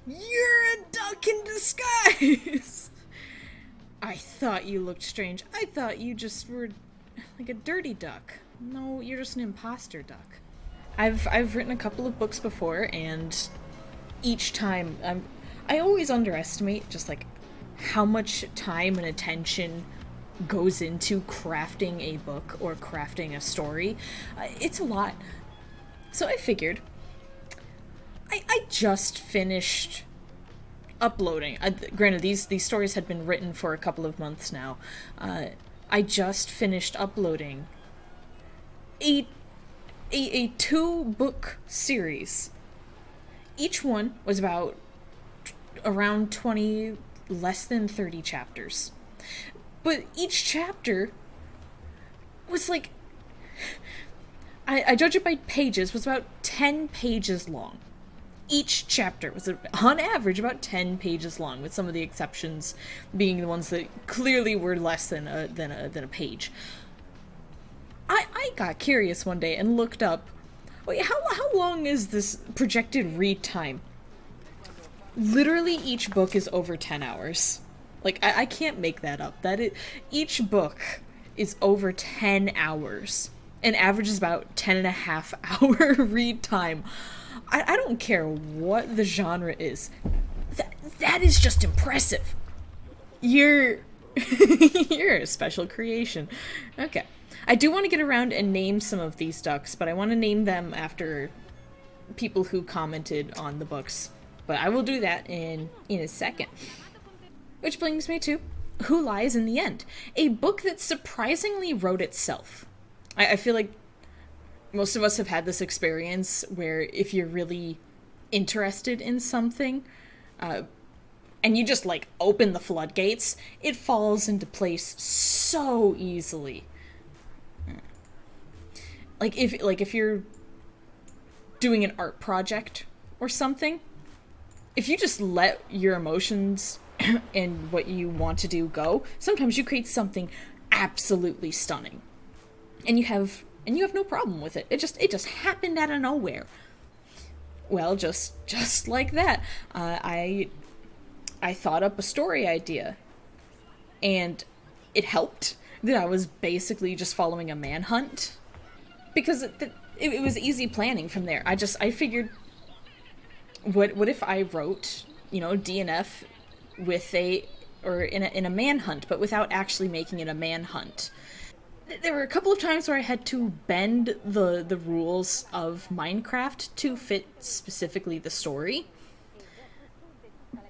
You're a duck in disguise! I thought you looked strange. I thought you just were like a dirty duck. No, you're just an imposter duck. I've written a couple of books before, and each time I always underestimate just like how much time and attention goes into crafting a book or crafting a story. It's a lot. So I figured I just finished uploading. Granted, these stories had been written for a couple of months now. I just finished uploading a a 2-book series. Each one was about around 20, less than 30 chapters. But each chapter was like, I judge it by pages, was about 10 pages long. Each chapter was, on average, about 10 pages long, with some of the exceptions being the ones that clearly were less than a page. I got curious one day and looked up, wait, how long is this projected read time? Literally each book is over 10 hours. Like, I can't make that up. Each book is over 10 hours. And averages about 10 and a half hour read time. I don't care what the genre is. That is just impressive. You're you're a special creation. Okay. I do want to get around and name some of these ducks, but I want to name them after people who commented on the books. But I will do that in a second. Which brings me to Who Lies in the End, a book that surprisingly wrote itself. I feel like most of us have had this experience where if you're really interested in something, and you just like open the floodgates, it falls into place so easily. Like if you're doing an art project or something, if you just let your emotions and what you want to do go, sometimes you create something absolutely stunning. And you have no problem with it. It just happened out of nowhere. Well, just like that, I thought up a story idea, and it helped that I was basically just following a manhunt, because it was easy planning from there. I figured, what if I wrote, DNF with in a manhunt, but without actually making it a manhunt. There were a couple of times where I had to bend the rules of Minecraft to fit specifically the story.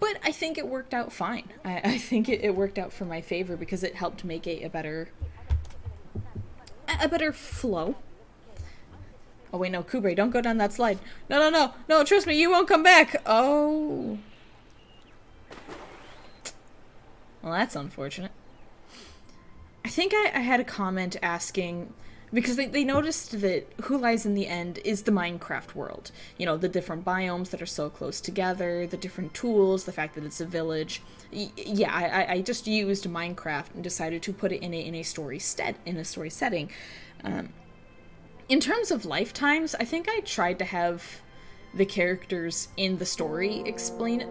But I think it worked out fine. I think it worked out for my favor because it helped make a better flow. Oh wait, no, Kubre, don't go down that slide. No, trust me, you won't come back. Oh. Well, that's unfortunate. I think I had a comment asking, because they noticed that Who Lies in the End is the Minecraft world. The different biomes that are so close together, the different tools, the fact that it's a village. I just used Minecraft and decided to put it in a story setting. In terms of lifetimes, I think I tried to have the characters in the story explain it.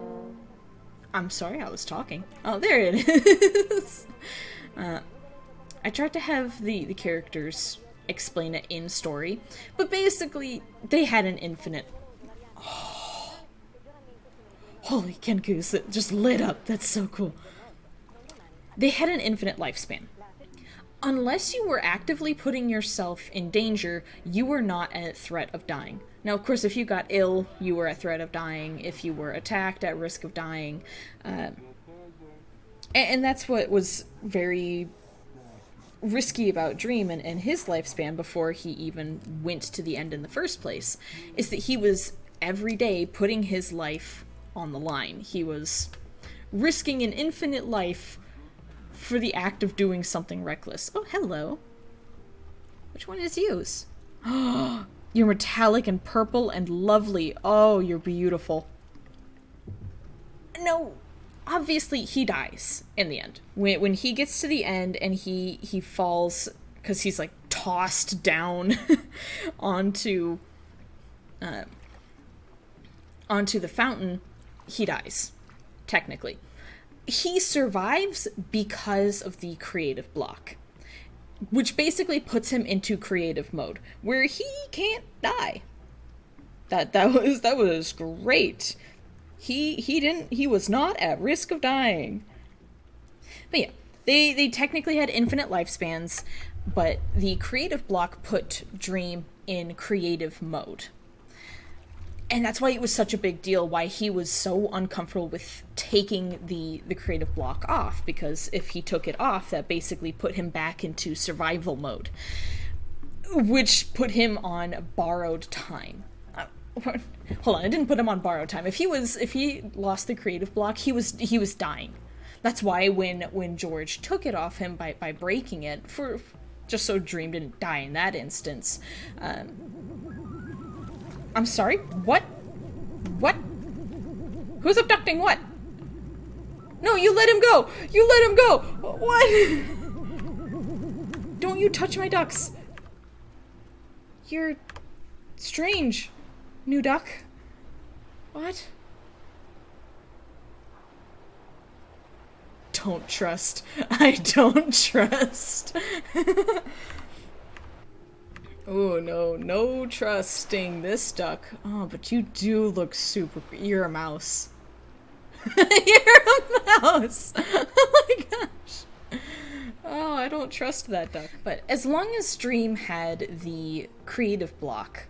I'm sorry, I was talking. Oh, there it is. I tried to have the characters explain it in story, but basically, they had an infinite... Oh, holy Kenkus, it just lit up. That's so cool. They had an infinite lifespan. Unless you were actively putting yourself in danger, you were not at threat of dying. Now, of course, if you got ill, you were at threat of dying. If you were attacked, at risk of dying. And that's what was very risky about Dream and his lifespan before he even went to the end in the first place, is that he was every day putting his life on the line. He was risking an infinite life for the act of doing something reckless. Oh, hello. Which one is yours? Oh, you're metallic and purple and lovely. Oh, you're beautiful. No, obviously he dies in the end. When he gets to the end and he falls, because he's like tossed down onto the fountain, he dies, technically. He survives because of the creative block, which basically puts him into creative mode, where he can't die. That was great. He was not at risk of dying. But yeah, they technically had infinite lifespans, but the creative block put Dream in creative mode. And that's why it was such a big deal, why he was so uncomfortable with taking the creative block off, because if he took it off, that basically put him back into survival mode, which put him on borrowed time. Hold on, I didn't put him on borrowed time. If he lost the creative block, he was dying. That's why when George took it off him by breaking it, for just so Dream didn't die in that instance. I'm sorry? What? What? Who's abducting what? No, you let him go! You let him go! What? Don't you touch my ducks. You're strange, new duck. What? Don't trust. I don't trust. Oh, no trusting this duck. Oh, but you do look super... You're a mouse. You're a mouse! Oh my gosh. Oh, I don't trust that duck. But as long as Dream had the creative block,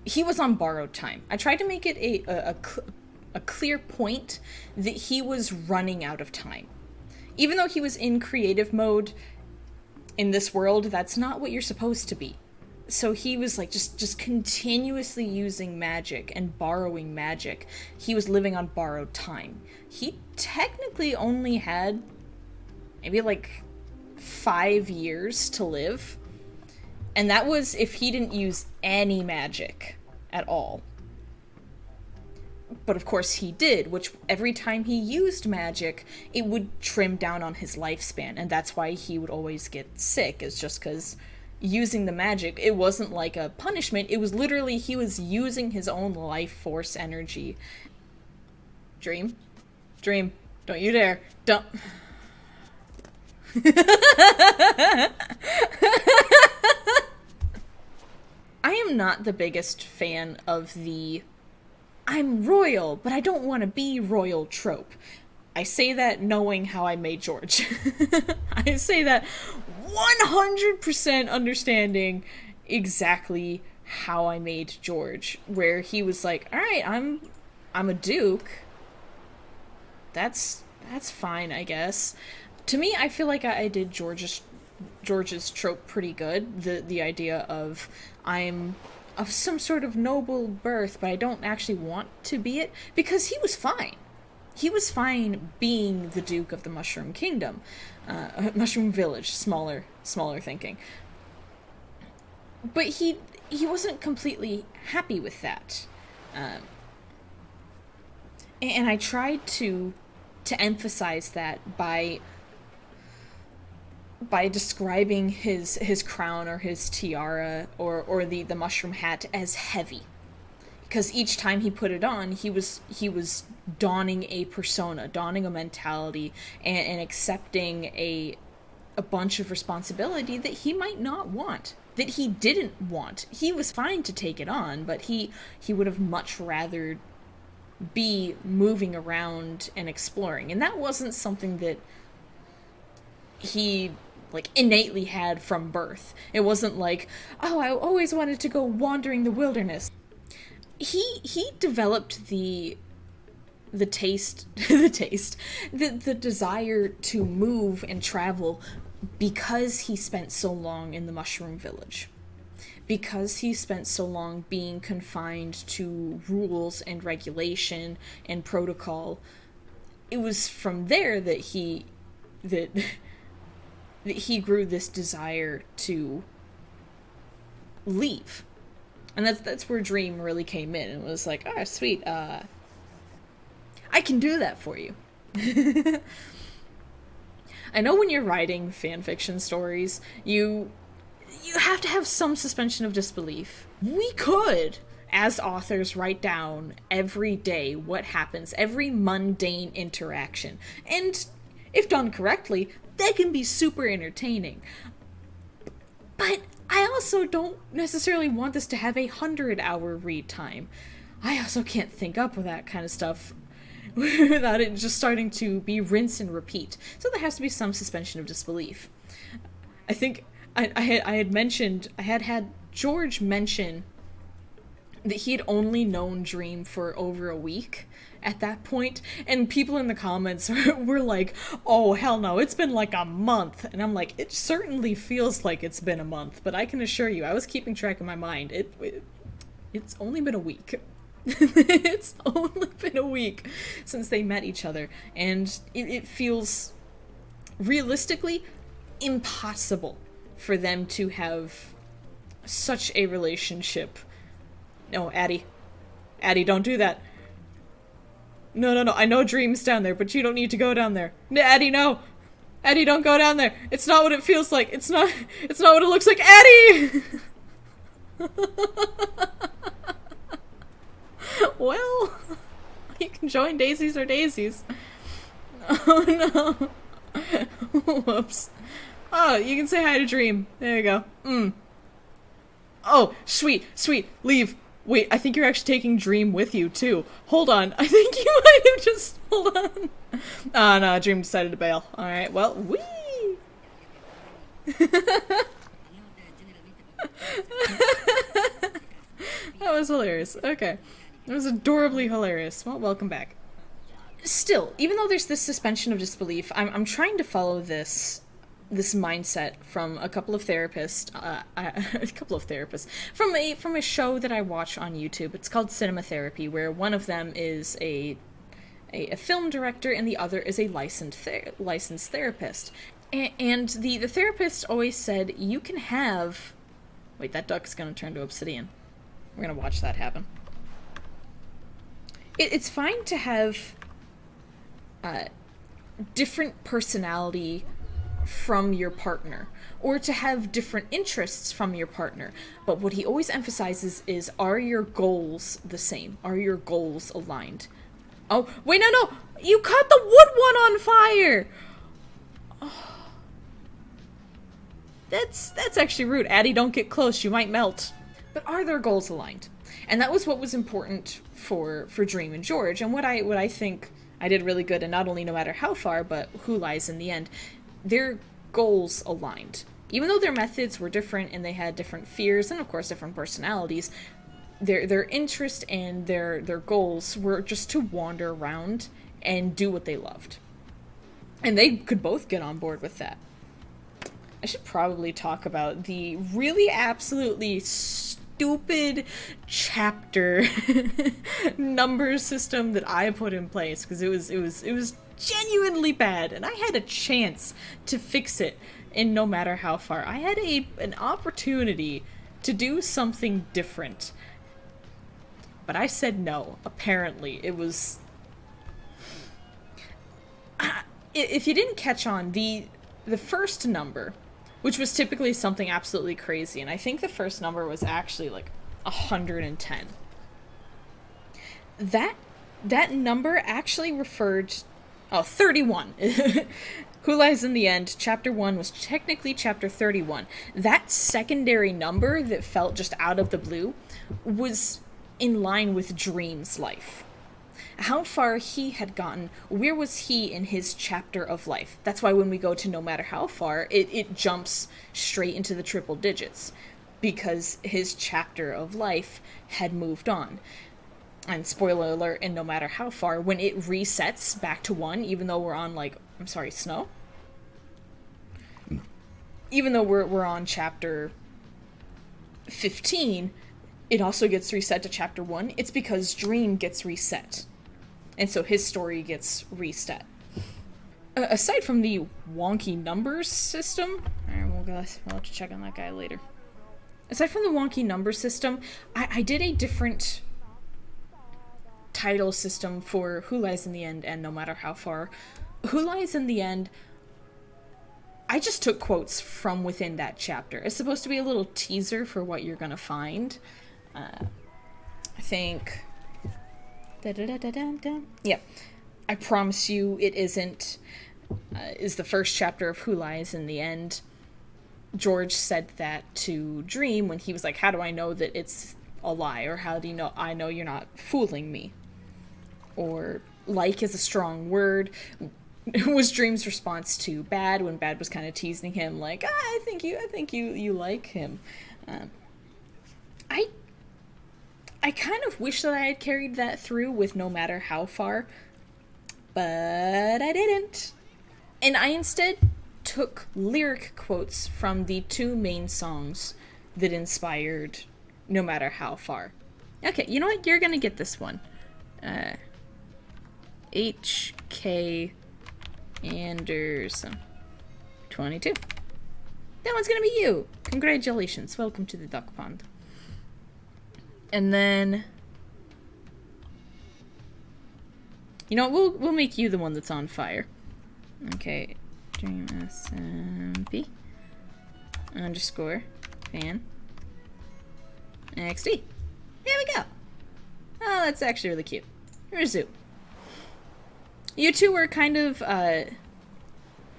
he was on borrowed time. I tried to make it a clear point that he was running out of time. Even though he was in creative mode in this world, that's not what you're supposed to be. So he was like just continuously using magic and borrowing magic. He was living on borrowed time. He technically only had maybe like 5 years to live. And that was if he didn't use any magic at all. But of course he did, which every time he used magic, it would trim down on his lifespan. And that's why he would always get sick, is just because using the magic, it wasn't like a punishment, it was literally he was using his own life force energy. Dream, don't you dare, don't. I am not the biggest fan of the I'm royal, but I don't want to be royal trope. I say that knowing how I made George. I say that 100% understanding exactly how I made George, where he was like, all right, I'm a duke. That's fine, I guess. To me, I feel like I did George's trope pretty good. The idea of I'm of some sort of noble birth, but I don't actually want to be it, because he was fine. He was fine being the Duke of the Mushroom Kingdom. Mushroom Village, smaller thinking. But he wasn't completely happy with that. And I tried to emphasize that by describing his crown or his tiara or the mushroom hat as heavy. Because each time he put it on, he was donning a persona, donning a mentality, and accepting a bunch of responsibility that he might not want, that he didn't want. He was fine to take it on, but he would have much rather be moving around and exploring. And that wasn't something that he innately had from birth. It wasn't like, oh, I always wanted to go wandering the wilderness. He developed the desire to move and travel because he spent so long in the Mushroom Village. Because he spent so long being confined to rules and regulation and protocol. It was from there that he grew this desire to leave. And that's where Dream really came in and was like, oh, sweet, I can do that for you. I know when you're writing fanfiction stories, you have to have some suspension of disbelief. We could as authors, write down every day what happens, every mundane interaction. And if done correctly, that can be super entertaining. But I also don't necessarily want this to have a 100-hour read time. I also can't think up with that kind of stuff without it just starting to be rinse and repeat. So there has to be some suspension of disbelief. I think I had George mention that he had only known Dream for over a week at that point, and people in the comments were like, oh hell no, it's been like a month. And I'm like, it certainly feels like it's been a month, but I can assure you, I was keeping track in my mind. It's only been a week. It's only been a week since they met each other, and it feels realistically impossible for them to have such a relationship. No, Addie, don't do that. No, I know Dream's down there, but you don't need to go down there. Addie, no! Addie, don't go down there! It's not what it feels like! It's not what it looks like! Addie! Well, you can join Daisies or Daisies. Oh no. Whoops. Oh, you can say hi to Dream. There you go. Oh, sweet. Leave. Wait, I think you're actually taking Dream with you, too. Hold on. I think you might have just... Hold on. Oh, no, Dream decided to bail. Alright, well, whee! That was hilarious. Okay. That was adorably hilarious. Well, welcome back. Still, even though there's this suspension of disbelief, I'm trying to follow this mindset from a couple of therapists, from a show that I watch on YouTube. It's called Cinema Therapy, where one of them is a film director and the other is a licensed therapist. And the therapist always said, you can have... Wait, that duck's gonna turn to obsidian. We're gonna watch that happen. It's fine to have different personality from your partner, or to have different interests from your partner. But what he always emphasizes is, are your goals the same? Are your goals aligned? Oh, wait, no! You caught the wood one on fire! Oh. That's actually rude. Addie, don't get close, you might melt. But are their goals aligned? And that was what was important for Dream and George, and what I think I did really good, and not only No Matter How Far, but Who Lies in the End. Their goals aligned. Even though their methods were different and they had different fears and of course different personalities, their interest and their goals were just to wander around and do what they loved. And they could both get on board with that. I should probably talk about the really absolutely stupid chapter number system that I put in place, because it was genuinely bad, and I had a chance to fix it in No Matter How Far. I had an opportunity to do something different, but I said no. Apparently, it was... if you didn't catch on, the first number, which was typically something absolutely crazy, and I think the first number was actually like 110. That number actually referred... Oh, 31. Who Lies in the End, Chapter 1 was technically Chapter 31. That secondary number that felt just out of the blue was in line with Dream's life. How far he had gotten, where was he in his chapter of life? That's why when we go to No Matter How Far, it jumps straight into the triple digits, because his chapter of life had moved on. And spoiler alert, in No Matter How Far, when it resets back to 1, even though we're on, like, I'm sorry, snow? Even though we're on chapter 15, it also gets reset to chapter 1. It's because Dream gets reset. And so his story gets reset. Aside from the wonky numbers system... Alright, we'll have to check on that guy later. Aside from the wonky number system, I did a different title system for Who Lies in the End and No Matter How Far. Who Lies in the End, I just took quotes from within that chapter. It's supposed to be a little teaser for what you're gonna find. I think... Da-da-da-da-da-da. Yeah. I promise you it isn't... is the first chapter of Who Lies in the End. George said that to Dream when he was like, how do I know that it's a lie? Or how do you know I know you're not fooling me? Or like is a strong word. Was Dream's response to Bad when Bad was kind of teasing him like, I think you like him. I kind of wish that I had carried that through with No Matter How Far, but I didn't. And I instead took lyric quotes from the two main songs that inspired No Matter How Far. Okay, you know what? You're gonna get this one. H.K. Anderson. 22. That one's gonna be you. Congratulations. Welcome to the duck pond. And then... You know, we'll make you the one that's on fire. Okay. Dream SMP _ fan XD. There we go. Oh, that's actually really cute. Here's Zoo. You two were kind of, I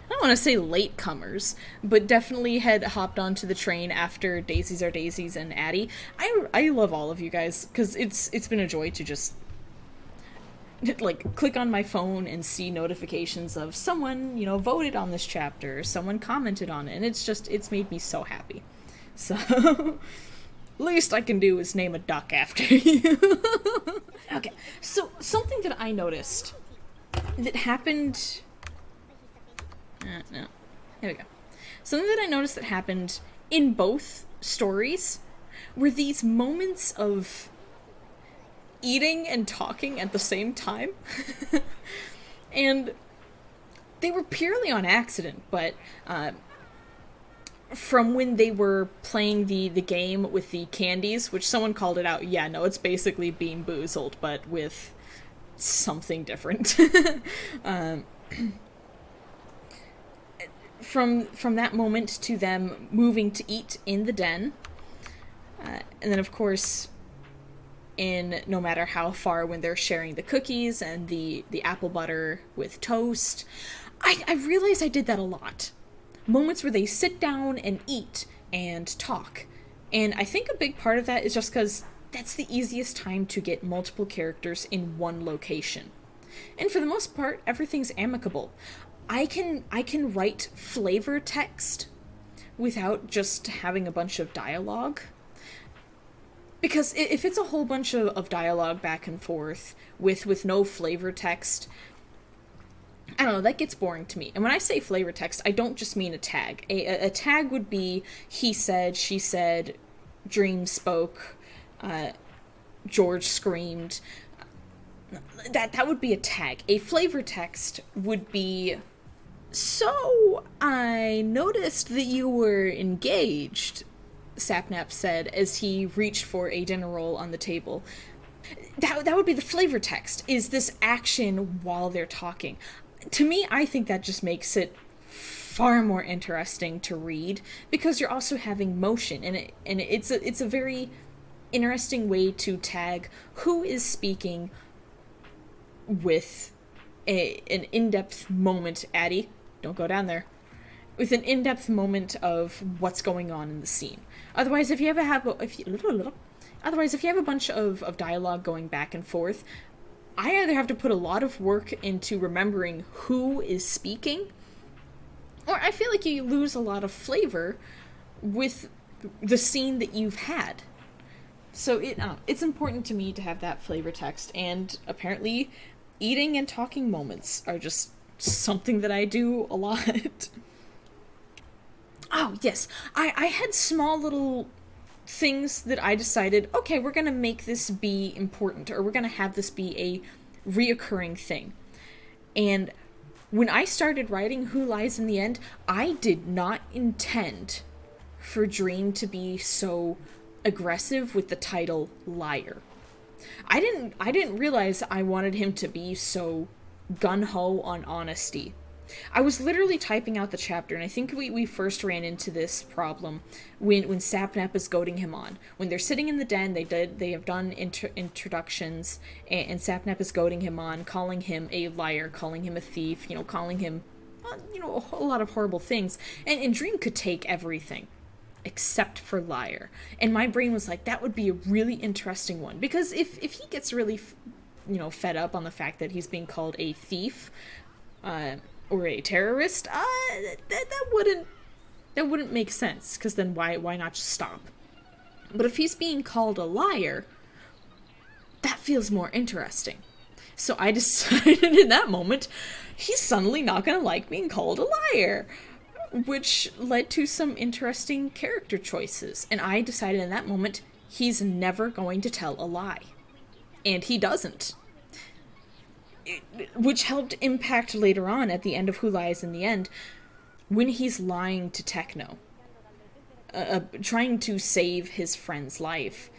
don't want to say latecomers, but definitely had hopped onto the train after Daisies Are Daisies and Addie. I love all of you guys, because it's been a joy to just, like, click on my phone and see notifications of someone, you know, voted on this chapter, someone commented on it, and it's made me so happy. So, least I can do is name a duck after you. Okay, so something that I noticed that happened... no. There we go. Something that I noticed that happened in both stories were these moments of eating and talking at the same time. And they were purely on accident, but from when they were playing the game with the candies, which someone called it out, yeah, no, it's basically Bean Boozled, but with something different. From that moment to them moving to eat in the den, and then of course in No Matter How Far when they're sharing the cookies and the apple butter with toast, I realized I did that a lot. Moments where they sit down and eat and talk. And I think a big part of that is just because that's the easiest time to get multiple characters in one location. And for the most part, everything's amicable. I can write flavor text without just having a bunch of dialogue. Because if it's a whole bunch of dialogue back and forth with no flavor text, I don't know, that gets boring to me. And when I say flavor text, I don't just mean a tag. A tag would be he said, she said, Dream spoke, George screamed. That would be a tag. A flavor text would be, so I noticed that you were engaged, Sapnap said as he reached for a dinner roll on the table. That would be the flavor text, is this action while they're talking. To me, I think that just makes it far more interesting to read, because you're also having motion, and it's a very interesting way to tag who is speaking with an in-depth moment. Addie, don't go down there. With an in-depth moment of what's going on in the scene. Otherwise, if you have a bunch of dialogue going back and forth, I either have to put a lot of work into remembering who is speaking, or I feel like you lose a lot of flavor with the scene that you've had. So it's important to me to have that flavor text, and apparently eating and talking moments are just something that I do a lot. Oh, yes. I had small little things that I decided, okay, we're going to make this be important, or we're going to have this be a reoccurring thing. And when I started writing Who Lies in the End, I did not intend for Dream to be so aggressive with the title Liar. I didn't realize I wanted him to be so gung-ho on honesty I was literally typing out the chapter, and I think we first ran into this problem when Sapnap is goading him on. When they're sitting in the den, they have done introductions, and Sapnap is goading him on, calling him a liar, calling him a thief, calling him, a whole lot of horrible things. And Dream could take everything except for liar. And my brain was like, that would be a really interesting one, because if he gets really, fed up on the fact that he's being called a thief, or a terrorist, that wouldn't make sense, because then why not just stop? But if he's being called a liar, that feels more interesting. So I decided in that moment, he's suddenly not gonna like being called a liar, which led to some interesting character choices. And I decided in that moment, he's never going to tell a lie. And he doesn't. Which helped impact later on at the end of Who Lies in the End, when he's lying to Techno, trying to save his friend's life.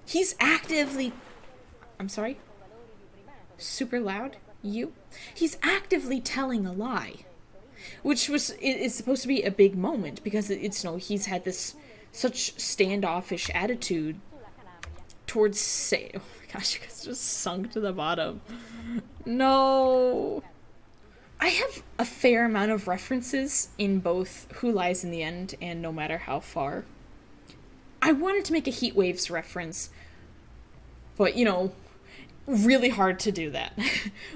He's actively... I'm sorry? Super loud? You? He's actively telling a lie. Which is supposed to be a big moment, because it's he's had this such standoffish attitude towards oh my gosh, you guys just sunk to the bottom. No. I have a fair amount of references in both Who Lies in the End and No Matter How Far. I wanted to make a Heat Waves reference, but really hard to do that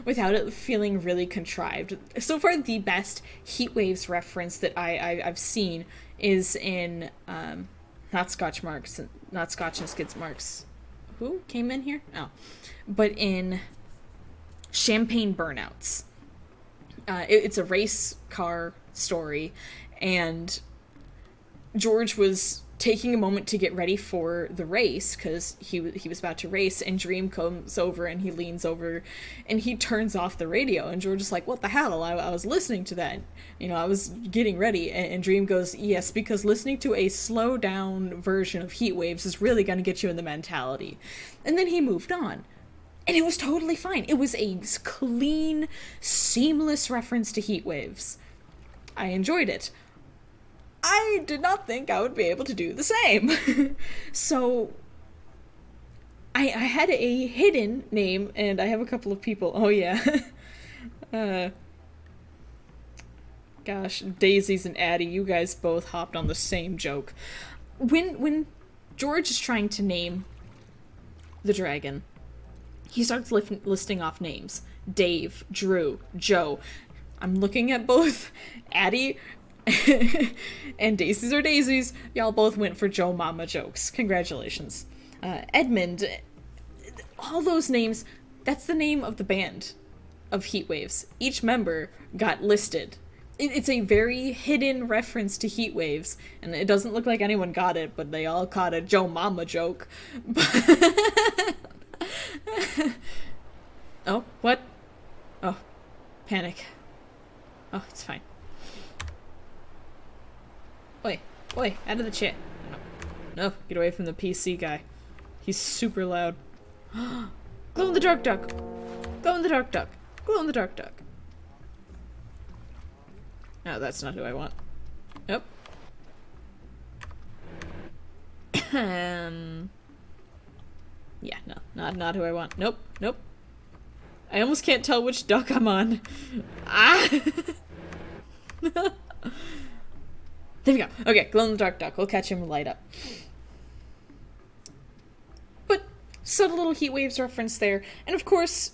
without it feeling really contrived. So far, the best Heat Waves reference that I've seen is in not Scotch and Skid's Marks. Who came in here? Oh, but in Champagne Burnouts. It's a race car story, and George was taking a moment to get ready for the race, because he was about to race, and Dream comes over and he leans over and he turns off the radio, and George is like, what the hell, I was listening to that, I was getting ready, and Dream goes, yes, because listening to a slow down version of Heat Waves is really going to get you in the mentality. And then he moved on, and it was totally fine. It was a clean, seamless reference to Heat Waves. I enjoyed it. I did not think I would be able to do the same. So I had a hidden name, and I have a couple of people. Oh yeah. Gosh, Daisies and Addie, you guys both hopped on the same joke. When George is trying to name the dragon, he starts listing off names. Dave, Drew, Joe. I'm looking at both Addie and Daisies or Daisies. Y'all both went for Joe Mama jokes. Congratulations. Edmund, all those names, that's the name of the band of Heat Waves. Each member got listed. It's a very hidden reference to Heat Waves, and it doesn't look like anyone got it, but they all caught a Joe Mama joke. Oh, what? Oh, panic. Oh, it's fine. Oi, out of the chair. No, get away from the PC guy. He's super loud. Glow in the dark duck. Glow in the dark duck. Glow in the dark duck. No, that's not who I want. Nope. Yeah, no, not who I want. Nope. I almost can't tell which duck I'm on. Ah! There we go. Okay, glow in the dark duck. We'll catch him and light up. But subtle little Heat Waves reference there. And of course,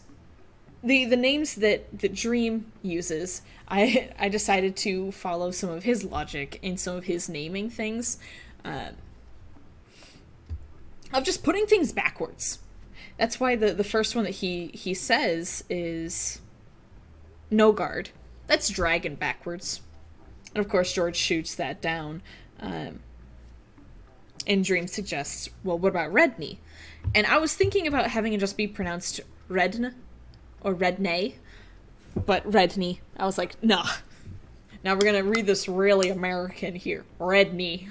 the names that Dream uses, I decided to follow some of his logic in some of his naming things. Of just putting things backwards. That's why the first one that he says is No Guard. That's dragon backwards. And of course, George shoots that down. And Dream suggests, well, what about Redney? And I was thinking about having it just be pronounced Redn or Redney, but Redney. I was like, nah. Now we're gonna read this really American here. Redney.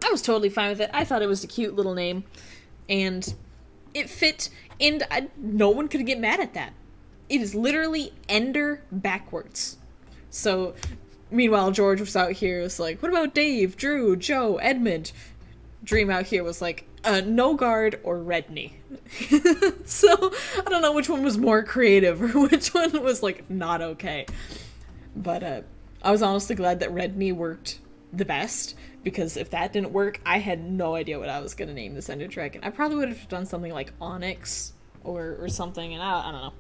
I was totally fine with it. I thought it was a cute little name. And it fit, and no one could get mad at that. It is literally Ender backwards. So, meanwhile, George was out here, was like, what about Dave, Drew, Joe, Edmund? Dream out here was like, Nogard or Redney. So, I don't know which one was more creative or which one was, like, not okay. But, I was honestly glad that Redney worked the best, because if that didn't work, I had no idea what I was going to name this Ender Dragon. I probably would have done something like Onyx or something, and I don't know.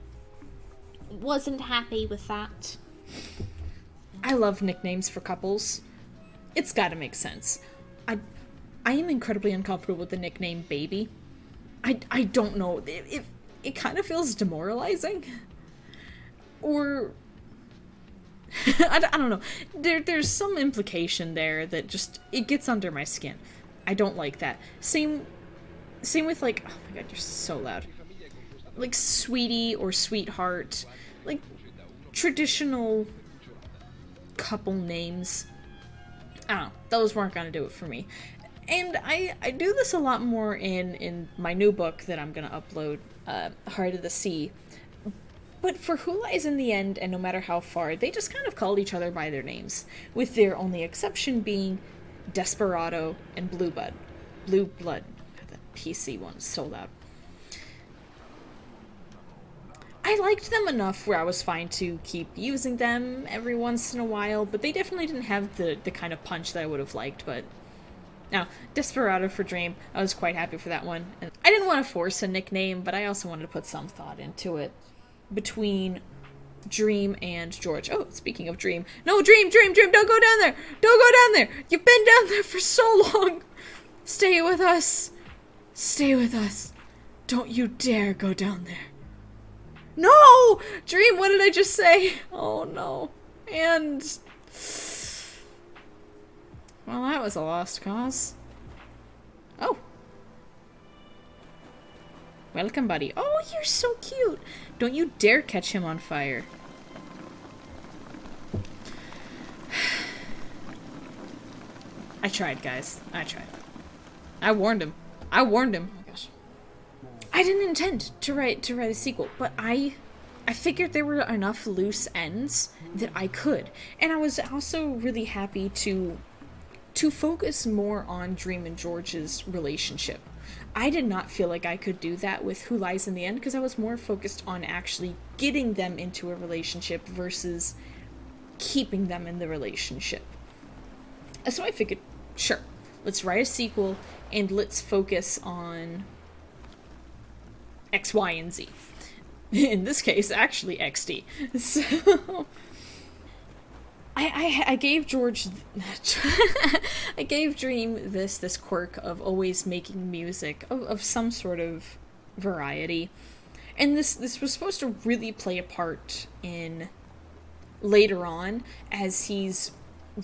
Wasn't happy with that. I love nicknames for couples. It's gotta make sense. I am incredibly uncomfortable with the nickname Baby. I don't know. It kind of feels demoralizing. Or... I don't know. There's some implication there that just... It gets under my skin. I don't like that. Same with, like... Oh my god, you're so loud. Like, Sweetie or Sweetheart. Like, traditional couple names. I don't know. Those weren't gonna do it for me. And I do this a lot more in my new book that I'm gonna upload, Heart of the Sea. But for Who Lies in the End, and No Matter How Far, they just kind of called each other by their names, with their only exception being Desperado and Blue Blood. The PC one's so loud. I liked them enough where I was fine to keep using them every once in a while, but they definitely didn't have the kind of punch that I would have liked, but... Now, Desperado for Dream, I was quite happy for that one. And I didn't want to force a nickname, but I also wanted to put some thought into it. Between Dream and George. Oh, speaking of Dream. No, Dream, don't go down there! Don't go down there! You've been down there for so long! Stay with us! Stay with us. Don't you dare go down there. No! Dream, what did I just say? Oh, no. And... Well, that was a lost cause. Oh. Welcome, buddy. Oh, you're so cute. Don't you dare catch him on fire. I tried, guys. I tried. I warned him. Oh my gosh. I didn't intend to write a sequel, but I figured there were enough loose ends that I could. And I was also really happy to focus more on Dream and George's relationship. I did not feel like I could do that with Who Lies in the End, because I was more focused on actually getting them into a relationship versus keeping them in the relationship. So I figured, sure, let's write a sequel and let's focus on X, Y, and Z. In this case, actually XD. So... I gave George... I gave Dream this quirk of always making music of some sort of variety. And this was supposed to really play a part in later on as he's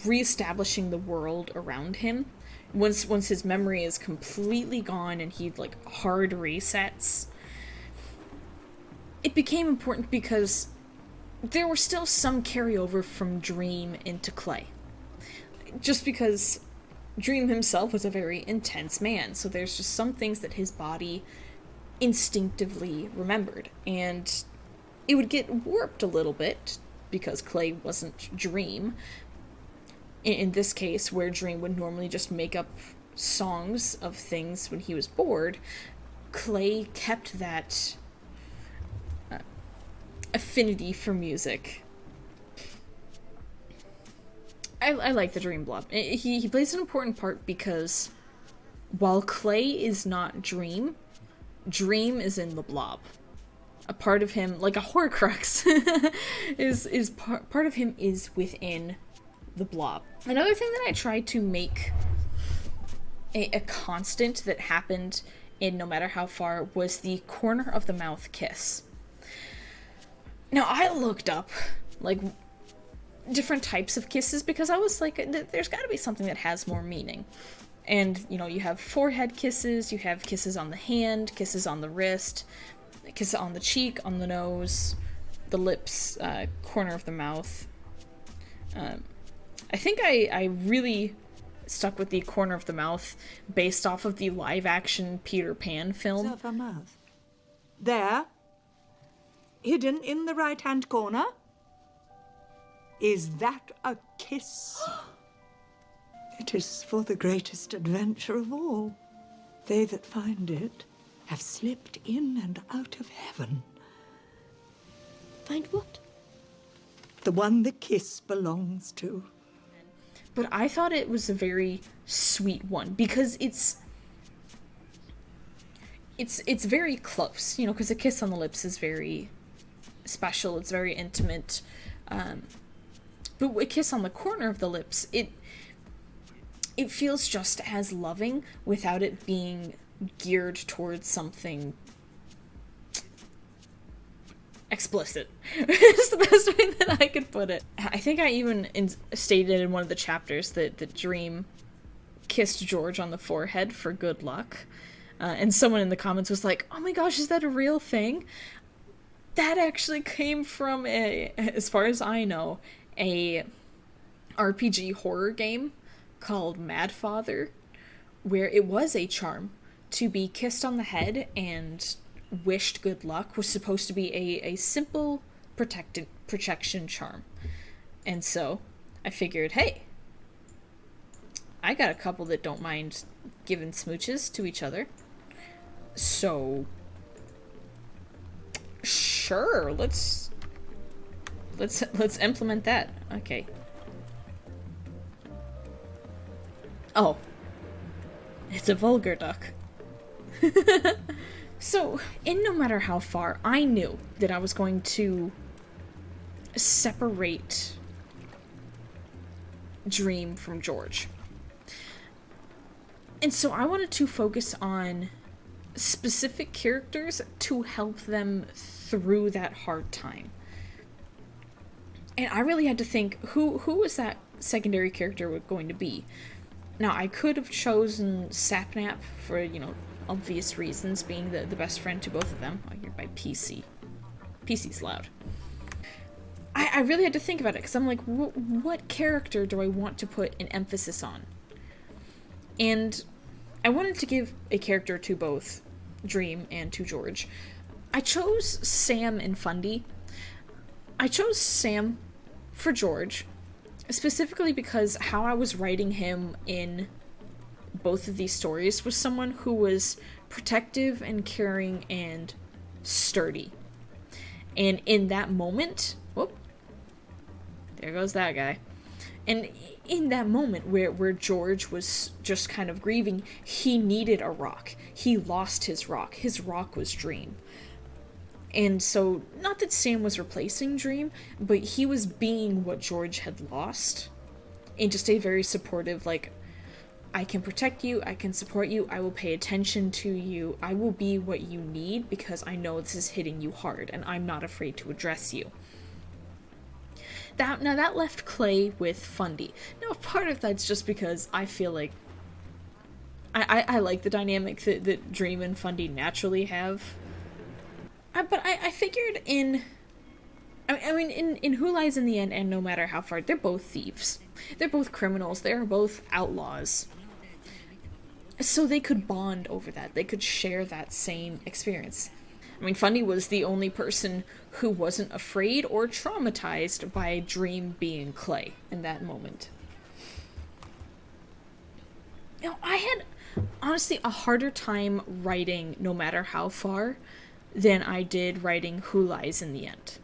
reestablishing the world around him. Once his memory is completely gone and he like hard resets, it became important because there were still some carryover from Dream into Clay. Just because Dream himself was a very intense man, so there's just some things that his body instinctively remembered. And it would get warped a little bit, because Clay wasn't Dream. In this case, where Dream would normally just make up songs of things when he was bored, Clay kept that affinity for music. I like the Dream Blob. He plays an important part because while Clay is not Dream, Dream is in the Blob. A part of him, like a Horcrux, is part of him is within the Blob. Another thing that I tried to make a constant that happened in No Matter How Far was the corner of the mouth kiss. Now, I looked up, like, different types of kisses because I was like, there's gotta be something that has more meaning. And, you know, you have forehead kisses, you have kisses on the hand, kisses on the wrist, kisses on the cheek, on the nose, the lips, corner of the mouth. I think I really stuck with the corner of the mouth based off of the live-action Peter Pan film. Of her mouth. There. Hidden in the right-hand corner. Is that a kiss? It is for the greatest adventure of all. They that find it have slipped in and out of heaven. Find what? The one the kiss belongs to. But I thought it was a very sweet one because it's very close, you know, because a kiss on the lips is very special, it's very intimate. But a kiss on the corner of the lips, it feels just as loving without it being geared towards something explicit. It's the best way that I could put it. I think I even stated in one of the chapters that Dream kissed George on the forehead for good luck. And someone in the comments was like, oh my gosh, is that a real thing? That actually came from as far as I know, a RPG horror game called Mad Father, where it was a charm to be kissed on the head and wished good luck was supposed to be a simple protection charm. And so I figured, hey, I got a couple that don't mind giving smooches to each other. So sure, let's implement that. Okay. Oh. It's a vulgar duck. So, in No Matter How Far, I knew that I was going to separate Dream from George. And so I wanted to focus on specific characters to help them through that hard time. And I really had to think, who was that secondary character going to be? Now, I could have chosen Sapnap for, you know, obvious reasons, being the best friend to both of them. Oh, you're by PC. PC's loud. I really had to think about it, because I'm like, what character do I want to put an emphasis on? And I wanted to give a character to both Dream and to George. I chose Sam and Fundy. I chose Sam for George, specifically because how I was writing him in both of these stories was someone who was protective and caring and sturdy. And in that moment, whoop, there goes that guy. And in that moment where George was just kind of grieving, he needed a rock. He lost his rock. His rock was Dream. And so, not that Sam was replacing Dream, but he was being what George had lost. And just a very supportive, like, I can protect you, I can support you, I will pay attention to you, I will be what you need because I know this is hitting you hard, and I'm not afraid to address you. That left Clay with Fundy. Now, part of that's just because I feel like I like the dynamic that Dream and Fundy naturally have. But I figured in Who Lies in the End and No Matter How Far, they're both thieves. They're both criminals. They're both outlaws. So they could bond over that. They could share that same experience. I mean, Fundy was the only person who wasn't afraid or traumatized by Dream being Clay in that moment. Now, I had, honestly, a harder time writing No Matter How Far than I did writing Who Lies in the End.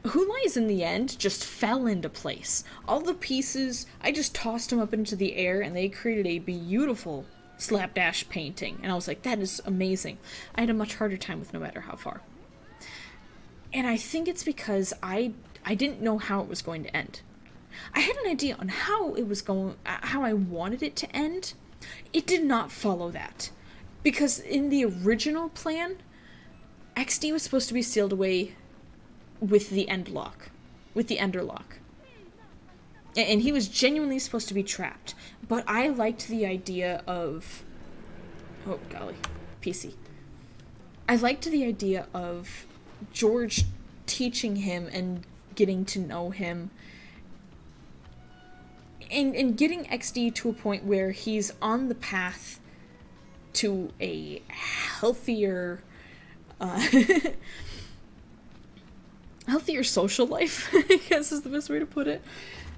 Who Lies in the End just fell into place. All the pieces, I just tossed them up into the air and they created a beautiful slapdash painting. And I was like, that is amazing. I had a much harder time with No Matter How Far. And I think it's because I didn't know how it was going to end. I had an idea on how it was going, how I wanted it to end. It did not follow that. Because in the original plan, XD was supposed to be sealed away with the Endlock. With the Enderlock. And he was genuinely supposed to be trapped. But I liked the idea of... Oh, golly. PC. I liked the idea of George teaching him and getting to know him. And getting XD to a point where he's on the path to a healthier... healthier social life, I guess is the best way to put it.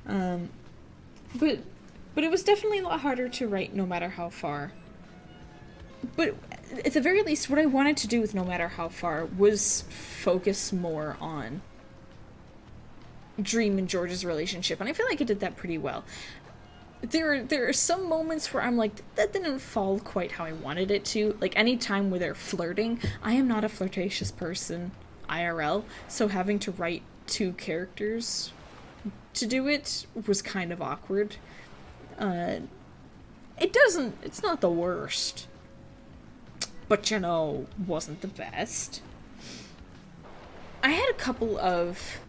But it was definitely a lot harder to write No Matter How Far. But at the very least, what I wanted to do with No Matter How Far was focus more on Dream and George's relationship, and I feel like I did that pretty well. There are some moments where I'm like, that didn't fall quite how I wanted it to. Like, any time where they're flirting, I am not a flirtatious person, IRL, so having to write two characters to do it was kind of awkward. It's not the worst. But, wasn't the best. I had a couple of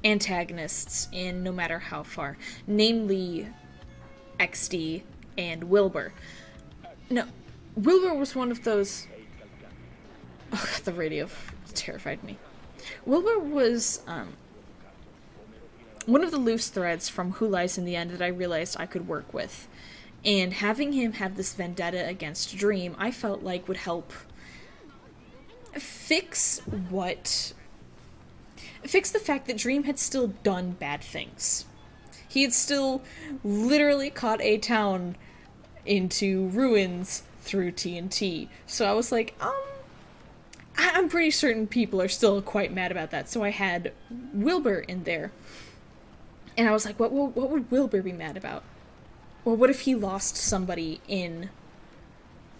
antagonists in No Matter How Far, namely XD and Wilbur. No, Wilbur was one of those... Oh god, the radio terrified me. Wilbur was, one of the loose threads from Who Lies in the End that I realized I could work with. And having him have this vendetta against Dream, I felt like would help fix the fact that Dream had still done bad things. He had still literally caught a town into ruins through TNT. So I was like, I'm pretty certain people are still quite mad about that. So I had Wilbur in there. And I was like, what would Wilbur be mad about? Or what if he lost somebody in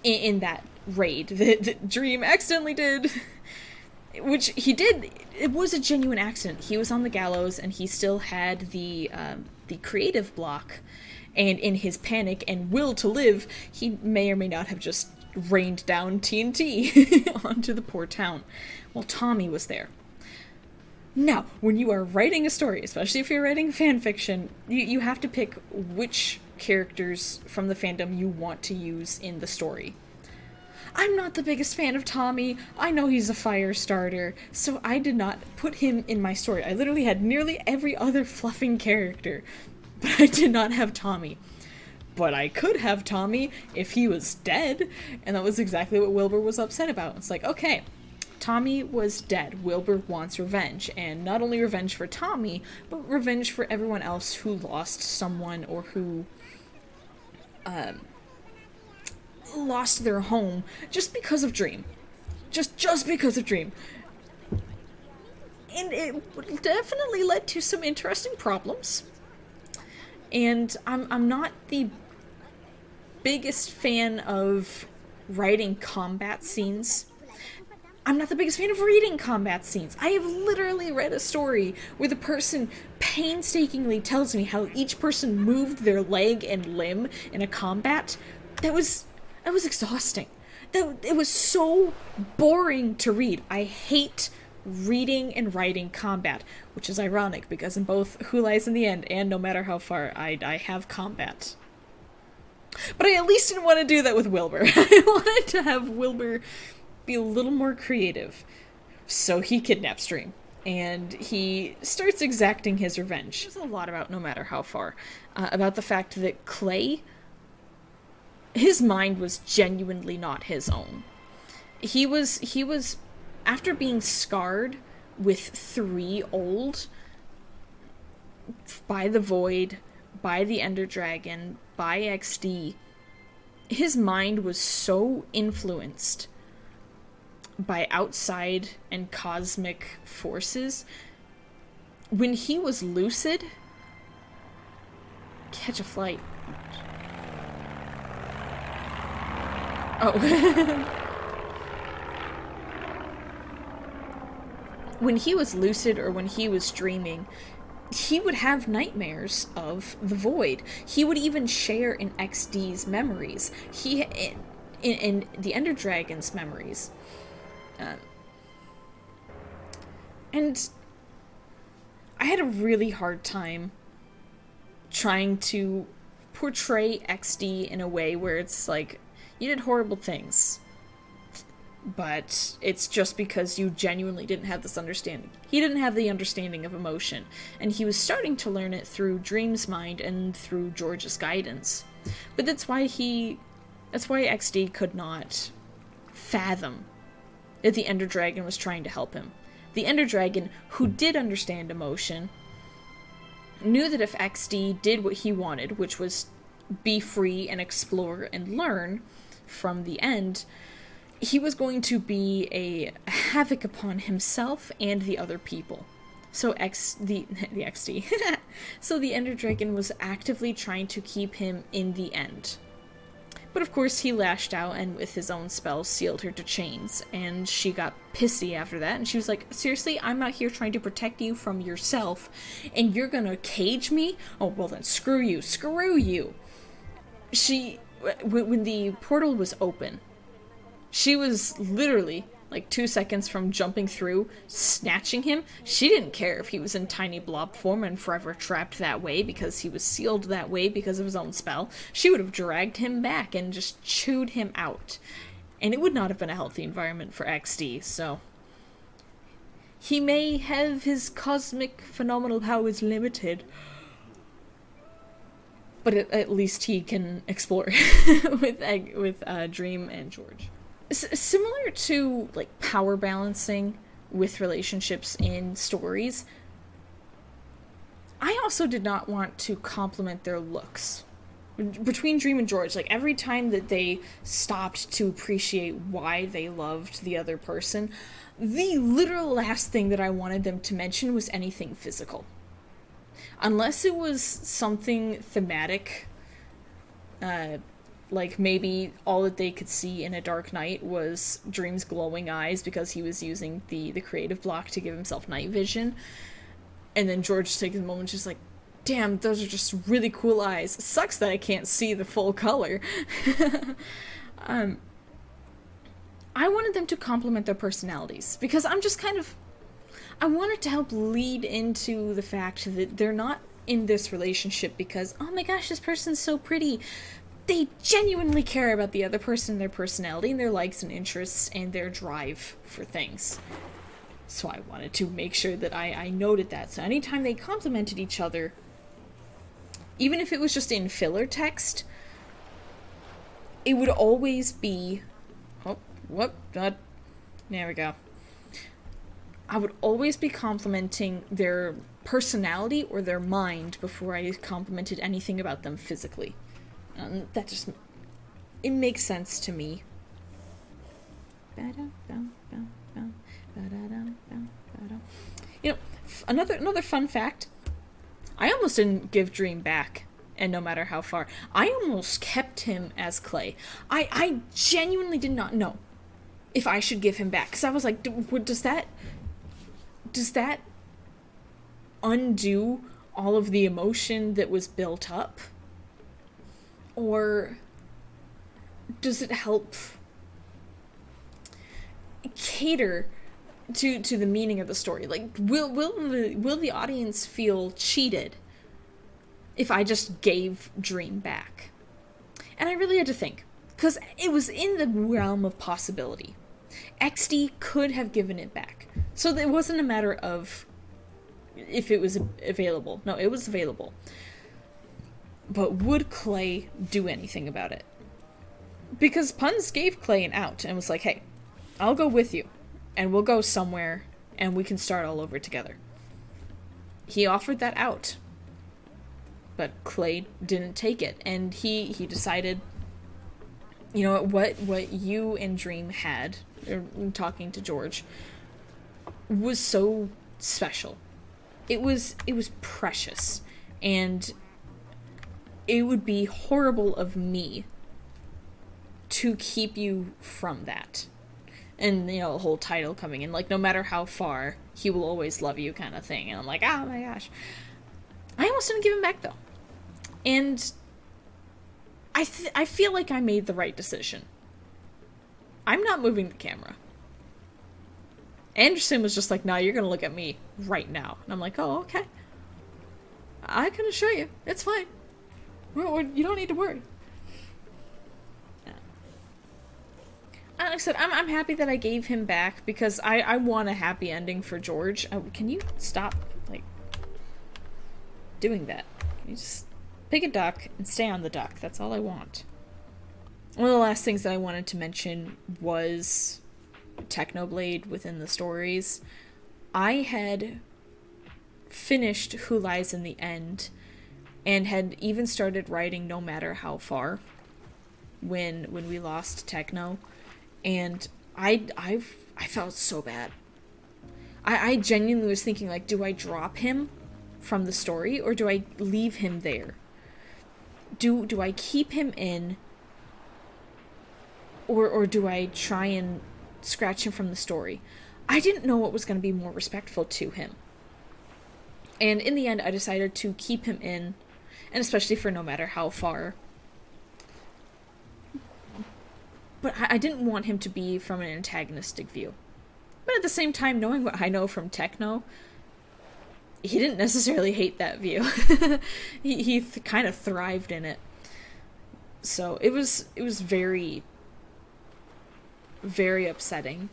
that raid that Dream accidentally did? Which he did. It was a genuine accident. He was on the gallows and he still had the creative block, and in his panic and will to live, he may or may not have just rained down TNT onto the poor town. Well, Tommy was there. Now, when you are writing a story, especially if you're writing fanfiction, you have to pick which characters from the fandom you want to use in the story. I'm not the biggest fan of Tommy. I know he's a fire starter, so I did not put him in my story. I literally had nearly every other fluffing character, but I did not have Tommy. But I could have Tommy if he was dead, and that was exactly what Wilbur was upset about. It's like, okay, Tommy was dead. Wilbur wants revenge, and not only revenge for Tommy, but revenge for everyone else who lost someone or who lost their home just because of Dream. Just because of Dream. And it definitely led to some interesting problems. And I'm not the biggest fan of writing combat scenes. I'm not the biggest fan of reading combat scenes. I have literally read a story where the person painstakingly tells me how each person moved their leg and limb in a combat. That was exhausting. It was so boring to read. I hate reading and writing combat, which is ironic because in both Who Lies in the End and No Matter How Far, I have combat. But I at least didn't want to do that with Wilbur. I wanted to have Wilbur be a little more creative. So he kidnaps Dream, and he starts exacting his revenge. There's a lot about No Matter How Far, about the fact that Clay, his mind was genuinely not his own. He was after being scarred with 3 old by the Void, by the Ender Dragon, by XD, his mind was so influenced by outside and cosmic forces. When he was lucid... Catch a flight. Oh. When he was lucid or when he was dreaming, he would have nightmares of the Void. He would even share in XD's memories. In the Ender Dragon's memories. And I had a really hard time trying to portray XD in a way where it's like, you did horrible things, but it's just because you genuinely didn't have this understanding. He didn't have the understanding of emotion, and he was starting to learn it through Dream's mind and through George's guidance. But that's why XD could not fathom that the Ender Dragon was trying to help him. The Ender Dragon, who did understand emotion, knew that if XD did what he wanted, which was be free and explore and learn from the end, he was going to be a havoc upon himself and the other people. So the XD. So the Ender Dragon was actively trying to keep him in the end. But of course he lashed out and with his own spell sealed her to chains, and she got pissy after that, and she was like, seriously, I'm out here trying to protect you from yourself, and you're gonna cage me? Oh, well then screw you, screw you! When the portal was open, she was literally like 2 seconds from jumping through, snatching him. She didn't care if he was in tiny blob form and forever trapped that way because he was sealed that way because of his own spell. She would have dragged him back and just chewed him out. And it would not have been a healthy environment for XD, so... He may have his cosmic phenomenal powers limited, but at least he can explore with Dream and George. Similar to, like, power balancing with relationships in stories, I also did not want to compliment their looks. Between Dream and George, like, every time that they stopped to appreciate why they loved the other person, the literal last thing that I wanted them to mention was anything physical. Unless it was something thematic, like maybe all that they could see in a dark night was Dream's glowing eyes because he was using the creative block to give himself night vision. And then George takes a moment just like, damn, those are just really cool eyes. Sucks that I can't see the full color. I wanted them to complement their personalities because I'm just kind of... I wanted to help lead into the fact that they're not in this relationship because, oh my gosh, this person's so pretty. They genuinely care about the other person, their personality, and their likes and interests, and their drive for things. So I wanted to make sure that I noted that. So anytime they complimented each other, even if it was just in filler text, it would always be... Oh, whoop, there we go. I would always be complimenting their personality or their mind before I complimented anything about them physically. That just... it makes sense to me. You know, another fun fact. I almost didn't give Dream back, and no matter how far. I almost kept him as Clay. I genuinely did not know if I should give him back, because I was like, does that undo all of the emotion that was built up? Or does it help cater to the meaning of the story? Like, will the audience feel cheated if I just gave Dream back? And I really had to think, because it was in the realm of possibility. XD could have given it back. So it wasn't a matter of if it was available. No, it was available. But would Clay do anything about it? Because Puns gave Clay an out and was like, hey, I'll go with you, and we'll go somewhere, and we can start all over together. He offered that out, but Clay didn't take it, and he decided, you know what you and Dream had, talking to George, was so special. It was precious, and it would be horrible of me to keep you from that. And, you know, the whole title coming in, like, no matter how far, he will always love you kind of thing. And I'm like, oh my gosh. I almost didn't give him back, though. And I feel like I made the right decision. I'm not moving the camera. Anderson was just like, nah, you're gonna look at me right now. And I'm like, oh, okay. I can assure you. It's fine. You don't need to worry. Like I said, I'm happy that I gave him back because I want a happy ending for George. Can you stop, like, doing that? Can you just pick a duck and stay on the duck? That's all I want. One of the last things that I wanted to mention was Technoblade within the stories. I had finished Who Lies in the End and had even started writing No Matter How Far when we lost Techno, and I felt so bad. I genuinely was thinking, like, do I drop him from the story or do I leave him there? Do I keep him in or do I try and scratch him from the story? I didn't know what was going to be more respectful to him. And in the end, I decided to keep him in, and especially for No Matter How Far. But I didn't want him to be from an antagonistic view. But at the same time, knowing what I know from Techno, he didn't necessarily hate that view. he kind of thrived in it. So it was very, very upsetting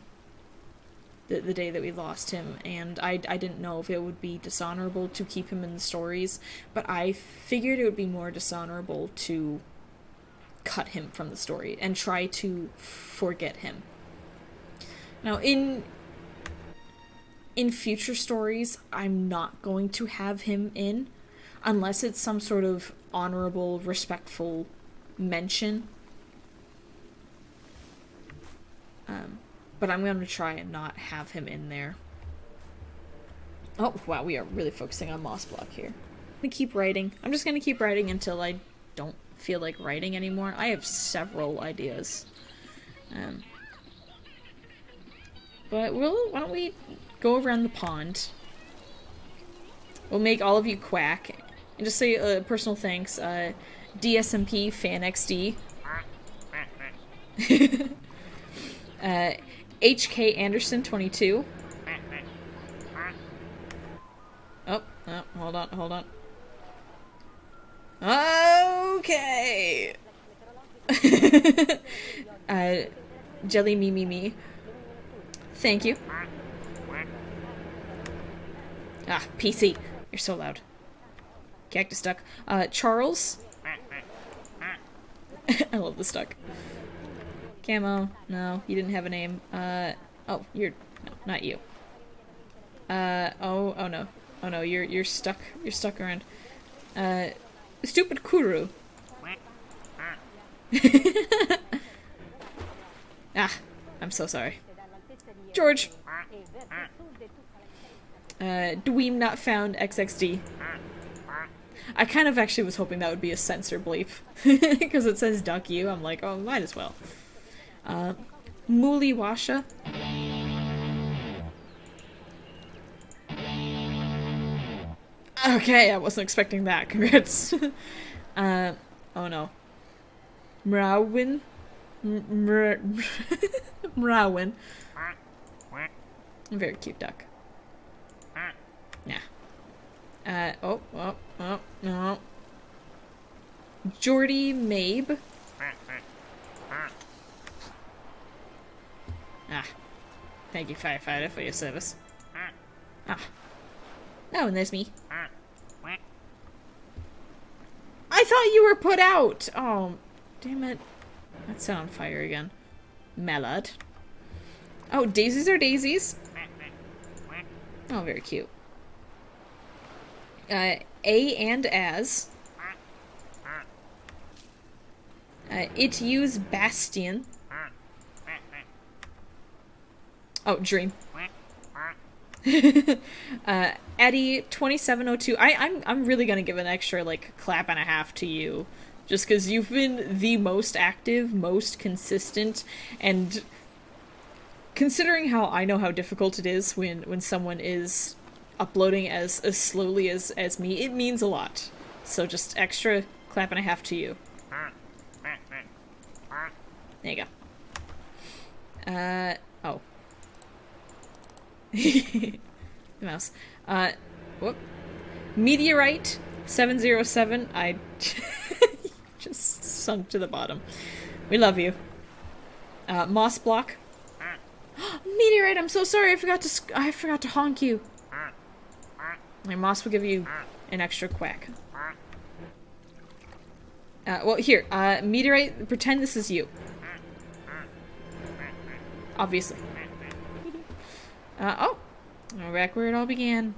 the day that we lost him, and I didn't know if it would be dishonorable to keep him in the stories, but I figured it would be more dishonorable to cut him from the story and try to forget him. Now, in future stories, I'm not going to have him in, unless it's some sort of honorable, respectful mention. But I'm going to try and not have him in there. Oh, wow, we are really focusing on Moss Block here. I'm going to keep writing. I'm just going to keep writing until I don't feel like writing anymore. I have several ideas. But why don't we go around the pond. We'll make all of you quack. And just say personal thanks. DSMP FanXD. HK Anderson 22. Oh, hold on. Okay. Jelly me. Thank you. Ah, PC. You're so loud. Cactus Duck. Charles. I love the duck. Camo. No, you didn't have a name. Oh, no, not you. Oh no. Oh no, you're stuck. You're stuck around. Stupid Kuru. Ah, I'm so sorry. George. Dreamnotfound XXD. I kind of actually was hoping that would be a censor bleep. Because it says duck you. I'm like, oh, might as well. Muliwasha. Okay, I wasn't expecting that. Congrats. Oh no. Mrawin. Mrawin. Very cute duck. Nah. Oh, no. Jordy Mabe. Ah. Thank you, firefighter, for your service. Ah. Oh, and there's me. I thought you were put out! Oh, damn it. That's set on fire again. Melod. Oh, daisies are daisies. Oh, very cute. A and as. It use Bastion. Oh, Dream. Eddie 2702. I'm really gonna give an extra like clap and a half to you, just because you've been the most active, most consistent, and considering how I know how difficult it is when someone is uploading as slowly as me, it means a lot. So just extra clap and a half to you. There you go. Oh. The mouse. Whoop. Meteorite 707. I just sunk to the bottom. We love you. Moss Block. Meteorite, I'm so sorry. I forgot to honk you. My Moss will give you an extra quack. Well, here. Meteorite, pretend this is you. Obviously. Oh. Back where it all began.